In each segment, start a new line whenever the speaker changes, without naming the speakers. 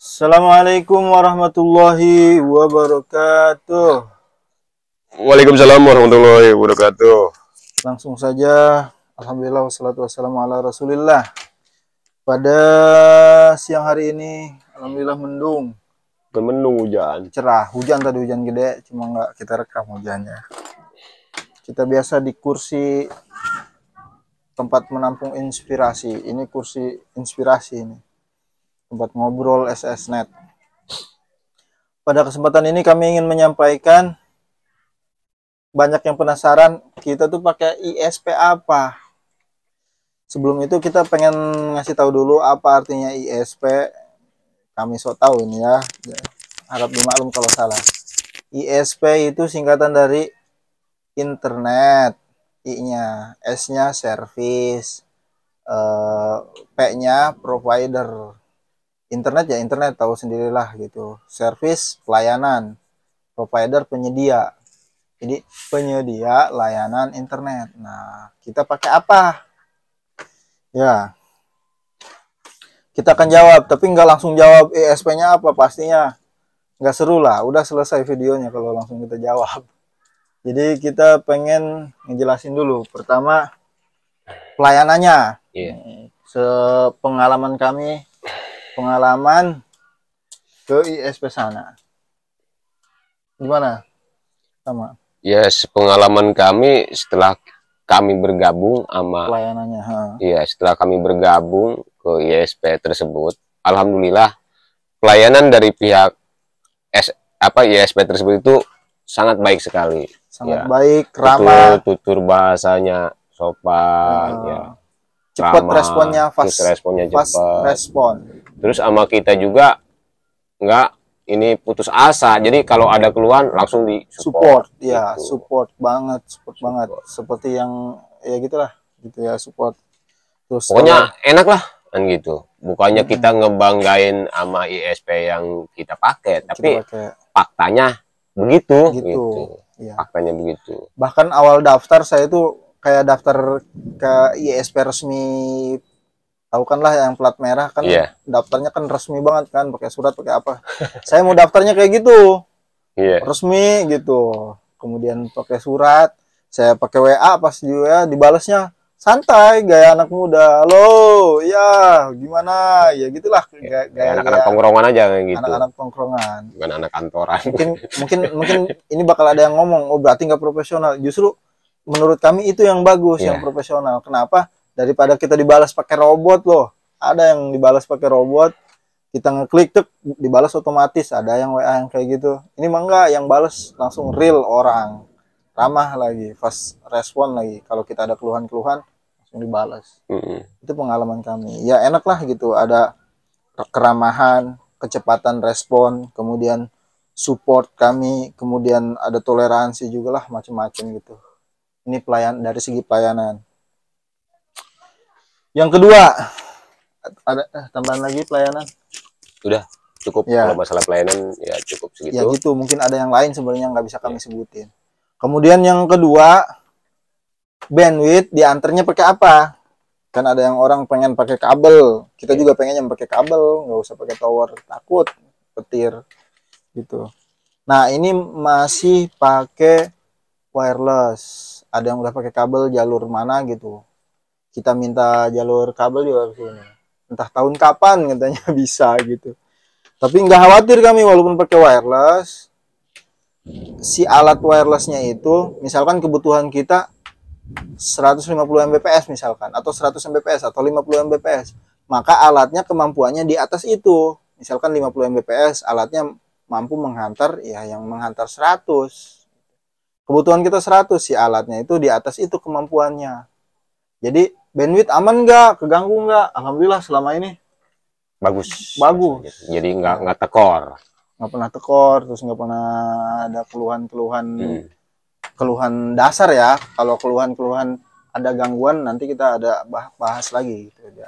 Assalamualaikum warahmatullahi wabarakatuh.
Waalaikumsalam warahmatullahi wabarakatuh.
Langsung saja, alhamdulillah wassalatu wassalamu ala rasulillah. Pada siang hari ini, alhamdulillah mendung,
Mendung hujan.
cerah. Hujan tadi, hujan gede, cuma nggak kita rekam hujannya. Kita biasa di kursi tempat menampung inspirasi. Ini kursi inspirasi ini. Tempat ngobrol SSNet. Pada kesempatan ini kami ingin menyampaikan, banyak yang penasaran kita tuh pakai ISP apa. Sebelum itu kita pengen ngasih tahu dulu apa artinya ISP. Kami sok tahu ini ya. Harap dimaklum kalau salah. ISP itu singkatan dari internet, I-nya, S-nya service, P-nya provider. Internet ya internet, tahu sendirilah gitu. Service pelayanan, provider penyedia. Jadi penyedia layanan internet. Nah, kita pakai apa? Ya, kita akan jawab, tapi nggak langsung jawab ISP-nya apa, pastinya nggak seru lah. Udah selesai videonya kalau langsung kita jawab. Jadi kita pengen ngejelasin dulu. Pertama, pelayanannya. Sepengalaman kami, pengalaman ke ISP sana. Gimana? Sama
Pengalaman kami setelah kami bergabung sama
pelayanannya.
setelah kami bergabung ke ISP tersebut, alhamdulillah pelayanan dari pihak ISP tersebut itu sangat baik sekali.
Sangat baik, ramah,
tutur bahasanya sopan,
cepat
ramah,
responnya, fast respon.
Terus sama kita juga nggak ini putus asa, jadi kalau ada keluhan langsung di
support ya gitu. support banget seperti yang ya gitulah gitu ya, support. Terus
pokoknya enak lah kan gitu, bukannya kita ngebanggain sama ISP yang kita pakai, tapi faktanya begitu gitu. Ya. Faktanya begitu.
Bahkan awal daftar saya itu kayak daftar ke ISP resmi, tahu kan lah yang plat merah kan. Daftarnya kan resmi banget kan, pakai surat pakai apa. Saya mau daftarnya kayak gitu, resmi gitu. Kemudian pakai surat, saya pakai WA, pas di WA dibalasnya santai, gaya anak muda. Halo, ya gimana, ya gitulah,
gaya anak-anak tongkrongan aja gitu.
Anak-anak tongkrongan,
bukan anak kantoran.
mungkin ini bakal ada yang ngomong, oh berarti nggak profesional. Justru menurut kami itu yang bagus, yang profesional. Kenapa? Daripada kita dibalas pakai robot loh. Ada yang dibalas pakai robot, kita ngeklik tuh dibalas otomatis. Ada yang WA yang kayak gitu. Ini mah enggak, yang balas langsung real orang, ramah lagi, fast respon lagi. Kalau kita ada keluhan-keluhan langsung dibalas. Itu pengalaman kami. Ya enak lah gitu, ada keramahan, kecepatan respon, kemudian support kami, kemudian ada toleransi juga lah, macam-macam gitu. Ini pelayan dari segi pelayanan. Yang kedua, ada tambahan lagi pelayanan?
Udah cukup ya. Kalau masalah pelayanan ya cukup segitu.
Ya gitu, mungkin ada yang lain sebenarnya nggak bisa kami sebutin. Kemudian yang kedua, bandwidth diantarnya pakai apa? Kan ada yang orang pengen pakai kabel, kita juga pengen yang pakai kabel, nggak usah pakai tower, takut petir gitu. Nah ini masih pakai wireless. Ada yang udah pakai kabel jalur mana gitu, kita minta jalur kabel juga ke sini. Entah tahun kapan katanya bisa gitu. Tapi nggak khawatir kami, walaupun pakai wireless, si alat wirelessnya itu misalkan kebutuhan kita 150 Mbps misalkan, atau 100 Mbps atau 50 Mbps, maka alatnya kemampuannya di atas itu. Misalkan 50 Mbps, alatnya mampu menghantar ya yang menghantar 100. Kebutuhan kita 100, si alatnya itu di atas itu kemampuannya. Jadi bandwidth aman nggak? Keganggu nggak? Alhamdulillah selama ini
bagus.
Jadi
nggak tekor.
Nggak pernah tekor, terus nggak pernah ada keluhan dasar ya. Kalau keluhan ada gangguan, nanti kita ada bahas lagi gitu ya.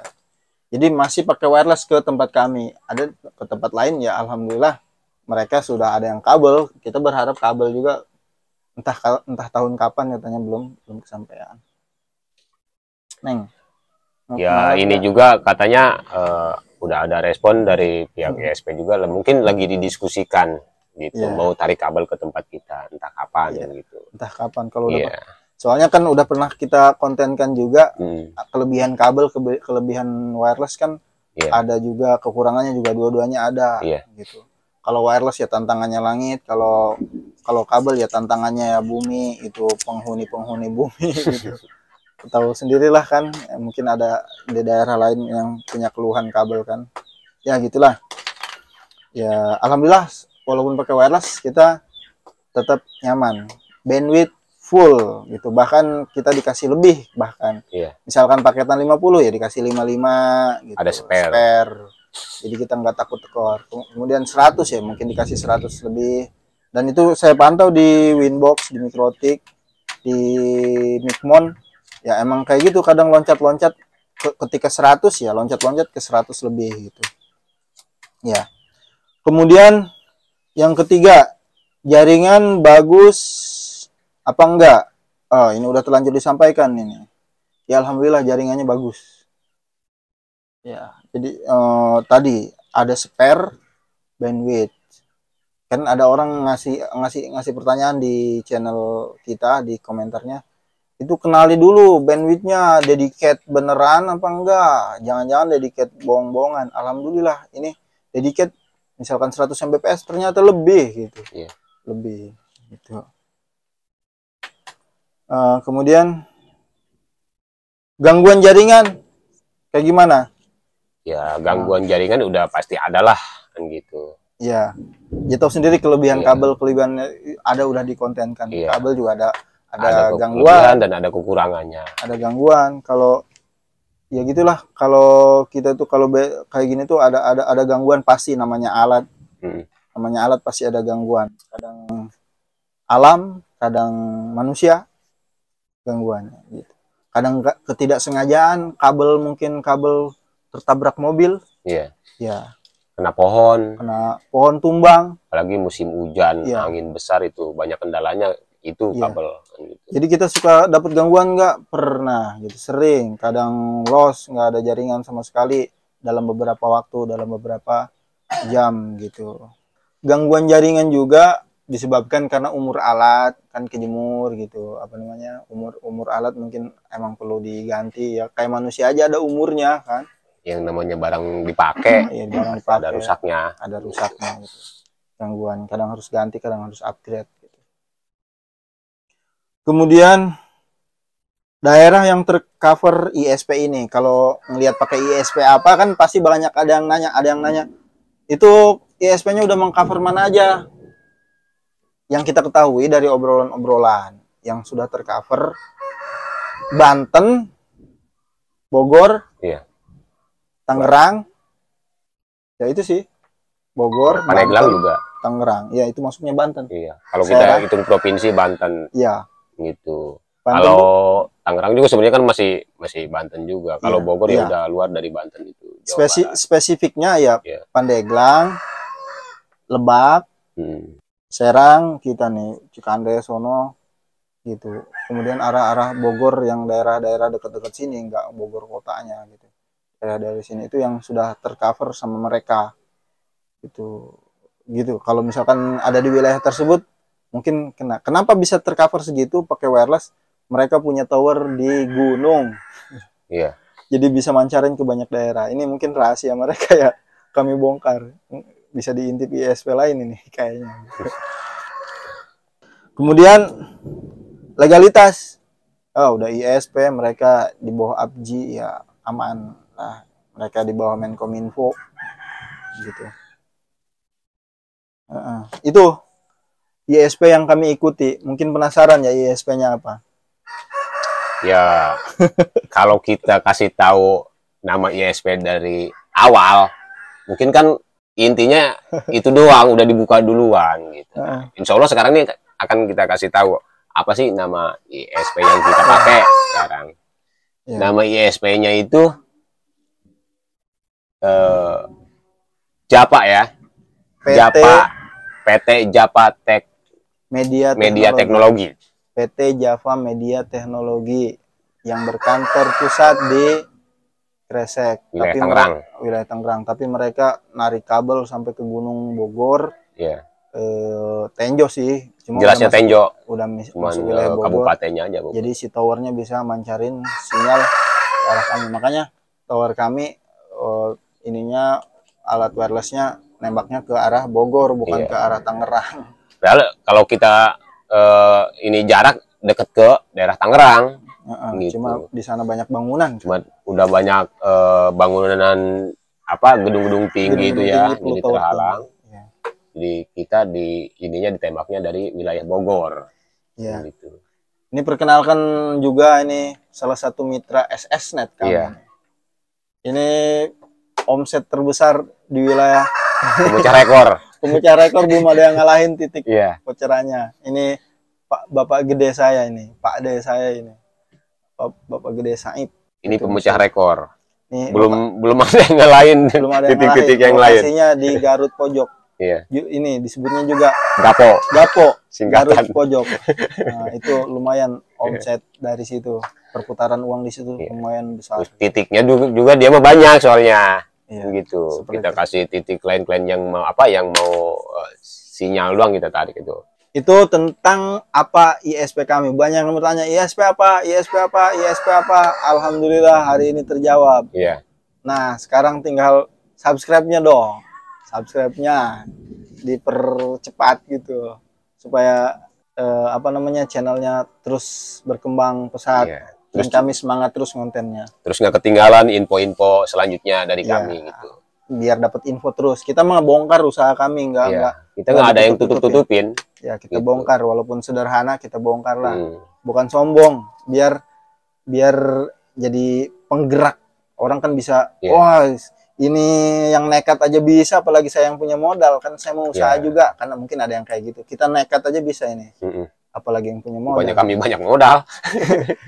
Jadi masih pakai wireless ke tempat kami. Ada ke tempat lain ya alhamdulillah mereka sudah ada yang kabel. Kita berharap kabel juga entah tahun kapan, katanya belum kesampaian. Neng.
Ya ini juga katanya udah ada respon dari pihak ISP juga, mungkin lagi didiskusikan gitu, mau tarik kabel ke tempat kita, entah kapan gitu.
Entah kapan kalau udah. Soalnya kan udah pernah kita kontenkan juga kelebihan kabel, kelebihan wireless kan ada juga kekurangannya juga, dua-duanya ada gitu. Kalau wireless ya tantangannya langit, kalau kabel ya tantangannya ya bumi, itu penghuni bumi gitu. Tahu sendirilah kan, mungkin ada di daerah lain yang punya keluhan kabel kan. Ya gitulah. Ya alhamdulillah walaupun pakai wireless kita tetap nyaman. Bandwidth full gitu. Bahkan kita dikasih lebih bahkan. Misalkan paketan 50 ya dikasih 55 gitu.
Ada spare.
Jadi kita nggak takut tekor. Kemudian 100 ya mungkin dikasih 100 lebih. Dan itu saya pantau di Winbox, di Mikrotik, di Mikmon. Ya emang kayak gitu, kadang loncat-loncat ketika 100 ya loncat-loncat ke 100 lebih gitu. Ya. Kemudian yang ketiga, jaringan bagus apa enggak? Oh, ini udah terlanjur disampaikan ini. Ya alhamdulillah jaringannya bagus. Ya, jadi tadi ada spare bandwidth. Kan ada orang ngasih pertanyaan di channel kita di komentarnya. Itu kenali dulu bandwidthnya dedicate beneran apa enggak, jangan-jangan dedicate bohong-bohongan. Alhamdulillah ini dedicate misalkan 100 Mbps ternyata lebih gitu, lebih gitu. Kemudian gangguan jaringan kayak gimana?
Ya gangguan jaringan udah pasti ada lah kan gitu.
Ya tahu sendiri kelebihan kabel, kelebihan ada udah dikontenkan. Kabel juga ada gangguan
dan ada kekurangannya.
Ada gangguan kalau ya gitulah, kalau kita tuh kalau kayak gini tuh ada gangguan pasti, namanya alat. Namanya alat pasti ada gangguan. Kadang alam, kadang manusia gangguannya gitu. Kadang ketidaksengajaan, mungkin kabel tertabrak mobil. Ya.
Kena pohon
tumbang.
Apalagi musim hujan, angin besar itu banyak kendalanya. Itu kabel gitu.
Jadi kita suka dapat gangguan nggak? Pernah gitu, sering. Kadang loss, nggak ada jaringan sama sekali dalam beberapa waktu, dalam beberapa jam gitu. Gangguan jaringan juga disebabkan karena umur alat kan kejemur gitu, apa namanya, umur alat mungkin emang perlu diganti ya, kayak manusia aja ada umurnya kan,
yang namanya barang dipakai
barang dipakai,
ada
rusaknya gitu. Gangguan kadang harus ganti, kadang harus upgrade. Kemudian daerah yang tercover ISP ini, kalau ngelihat pakai ISP apa kan pasti banyak ada yang nanya itu ISP-nya udah mengcover mana aja. Yang kita ketahui dari obrolan-obrolan yang sudah tercover, Banten, Bogor, Tangerang, ya itu sih, Bogor,
Pandeglang juga,
Tangerang, ya itu masuknya Banten.
Kalau kita hitung provinsi Banten. Gitu. Kalau Tangerang juga sebenarnya kan masih Banten juga. Kalau Bogor ya udah luar dari Banten itu.
Spesifiknya ya Pandeglang, Lebak, Serang kita nih, Cikande sono gitu. Kemudian arah-arah Bogor yang daerah-daerah dekat-dekat sini, enggak Bogor kotanya gitu. Daerah dari sini itu yang sudah tercover sama mereka. Gitu. Kalau misalkan ada di wilayah tersebut mungkin kenapa bisa tercover segitu pakai wireless? Mereka punya tower di gunung. Jadi bisa mancarin ke banyak daerah. Ini mungkin rahasia mereka ya, kami bongkar. Bisa diintip ISP lain ini kayaknya. Kemudian legalitas. Udah ISP, mereka di bawah APJI ya aman lah. Mereka di bawah Menkominfo gitu. Itu ISP yang kami ikuti. Mungkin penasaran ya ISP-nya apa?
Ya, kalau kita kasih tahu nama ISP dari awal, mungkin kan intinya itu doang, udah dibuka duluan gitu. Insya Allah sekarang ini akan kita kasih tahu apa sih nama ISP yang kita pakai sekarang. Nama ISP-nya itu Japa ya. PT Japa Media Teknologi.
PT Java Media Teknologi yang berkantor pusat di Kresek,
Wilayah
tapi
Tangerang.
Wilayah Tangerang, tapi mereka narik kabel sampai ke Gunung Bogor.
Iya.
Tenjo sih, cuma
Jelasnya
udah masuk,
Tenjo.
udah
Cuman
masuk wilayah Bogor.
kabupatennya aja Bogor.
Jadi si towernya bisa mancarin sinyal ke arah kami. Makanya tower kami ininya alat wirelessnya nembaknya ke arah Bogor, bukan
Iya.
ke arah Tangerang.
Padahal kalau kita ini jarak deket ke daerah Tangerang, gitu.
Cuma di sana banyak bangunan.
Cuma udah banyak bangunan apa gedung-gedung tinggi itu ya, jadi terhalang.
Ya.
Jadi kita di ininya ditembaknya dari wilayah Bogor.
Ya.
Gitu.
Ini perkenalkan juga ini salah satu mitra SSNet kami.
Iya.
Ini omset terbesar di wilayah.
Pemecah rekor.
Pemecah rekor, belum ada yang ngalahin titik
Iya.
voucherannya. Ini Bapak gede saya ini, Pak De saya ini. Bapak gede Said.
Ini pemecah rekor.
Nih,
Belum ada yang lain.
Belum ada
titik-titik yang lain.
Lokasinya di Garut Pojok.
Iya.
Ini disebutnya juga
Gapo.
Garut
Singkatan.
Pojok. Nah, itu lumayan omset dari situ. Perputaran uang di situ lumayan besar.
Terus titiknya juga dia mah banyak soalnya.
Iya,
Gitu.
seperti
Kita
itu.
kasih titik klien-klien yang mau sinyal doang kita tarik itu.
Itu tentang apa ISP kami. Banyak yang bertanya, ISP apa? ISP apa? ISP apa? Alhamdulillah hari ini terjawab.
Iya.
Nah, sekarang tinggal subscribe-nya dong. Subscribe-nya dipercepat gitu. Supaya channelnya terus berkembang pesat.
Iya.
Dan kami semangat terus kontennya.
Terus nggak ketinggalan info-info selanjutnya dari
Iya.
kami gitu.
Biar dapat info terus. Kita mah bongkar usaha kami, enggak.
Kita nggak ada yang tutup-tutupin.
Ya, kita
Gitu.
bongkar walaupun sederhana, kita bongkar lah.
Bukan
Sombong, biar jadi penggerak. Orang kan bisa, wah, ini yang nekat aja bisa, apalagi saya yang punya modal. Kan saya mau usaha juga, karena mungkin ada yang kayak gitu. Kita nekat aja bisa ini. Apalagi yang punya modal.
Banyak kami banyak modal.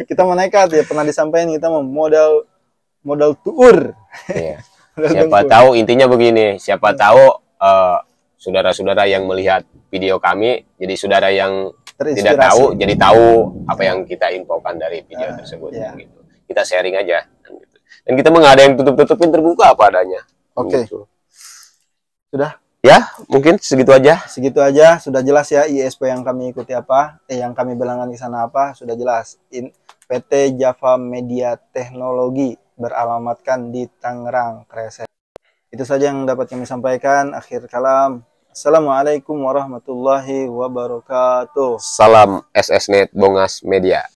Kita mau nekat ya, pernah disampaikan kita mau modal tuur.
Iya. Siapa tahu intinya begini, siapa tahu saudara-saudara yang melihat video kami jadi saudara yang tidak tahu jadi tahu apa yang kita infokan dari video tersebut gitu. Kita sharing aja gitu. Dan kita nggak ada yang tutup-tutupin, terbuka apa adanya.
Oke.
Gitu.
Sudah?
Ya, mungkin segitu aja.
Segitu aja, sudah jelas ya ISP yang kami ikuti apa, yang kami belangkan di sana apa, sudah jelas. PT Java Media Teknologi beralamatkan di Tangerang, Kresek. Itu saja yang dapat kami sampaikan. Akhir kalam. Assalamualaikum warahmatullahi wabarakatuh.
Salam SSNet Bongas Media.